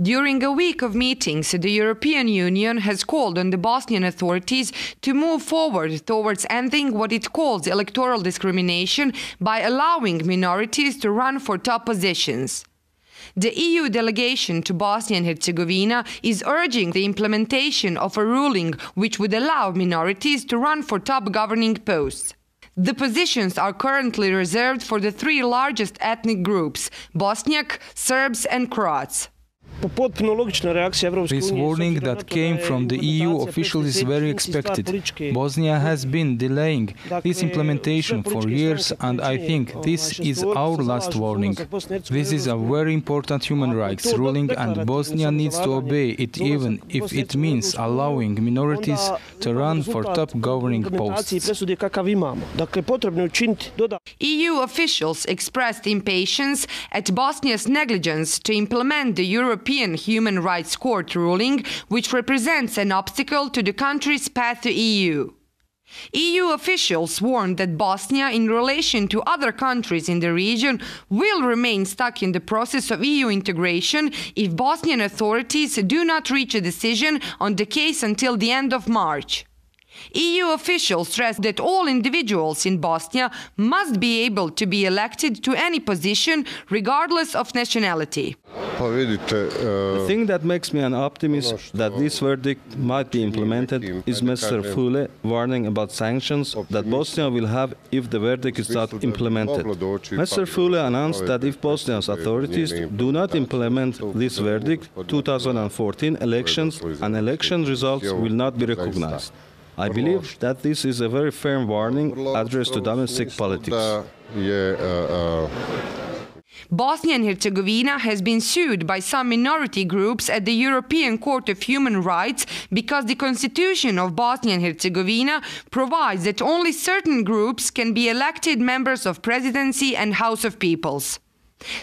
During a week of meetings, the European Union has called on the Bosnian authorities to move forward towards ending what it calls electoral discrimination by allowing minorities to run for top positions. The EU delegation to Bosnia and Herzegovina is urging the implementation of a ruling which would allow minorities to run for top governing posts. The positions are currently reserved for the three largest ethnic groups: Bosniak, Serbs and Croats. This warning that came from the EU officials is very expected. Bosnia has been delaying this implementation for years, and I think this is our last warning. This is a very important human rights ruling, and Bosnia needs to obey it, even if it means allowing minorities to run for top governing posts. EU officials expressed impatience at Bosnia's negligence to implement the European Human Rights Court ruling, which represents an obstacle to the country's path to EU. EU officials warned that Bosnia, in relation to other countries in the region, will remain stuck in the process of EU integration if Bosnian authorities do not reach a decision on the case until the end of March. EU officials stressed that all individuals in Bosnia must be able to be elected to any position, regardless of nationality. The thing that makes me an optimist that this verdict might be implemented is Mr. Füle warning about sanctions that Bosnia will have if the verdict is not implemented. Mr. Füle announced that if Bosnia's authorities do not implement this verdict, 2014 elections and election results will not be recognized. I believe that this is a very firm warning addressed to domestic politics. Bosnia and Herzegovina has been sued by some minority groups at the European Court of Human Rights because the constitution of Bosnia and Herzegovina provides that only certain groups can be elected members of presidency and House of Peoples.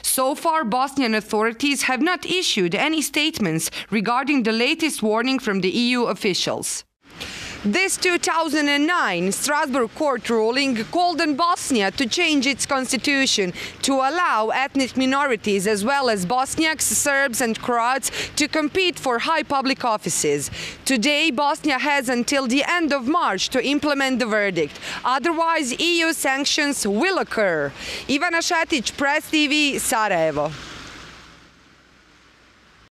So far, Bosnian authorities have not issued any statements regarding the latest warning from the EU officials. This 2009 Strasbourg court ruling called on Bosnia to change its constitution to allow ethnic minorities as well as Bosniaks, Serbs and Croats to compete for high public offices. Today, Bosnia has until the end of March to implement the verdict. Otherwise, EU sanctions will occur. Ivana Šetić, Press TV, Sarajevo.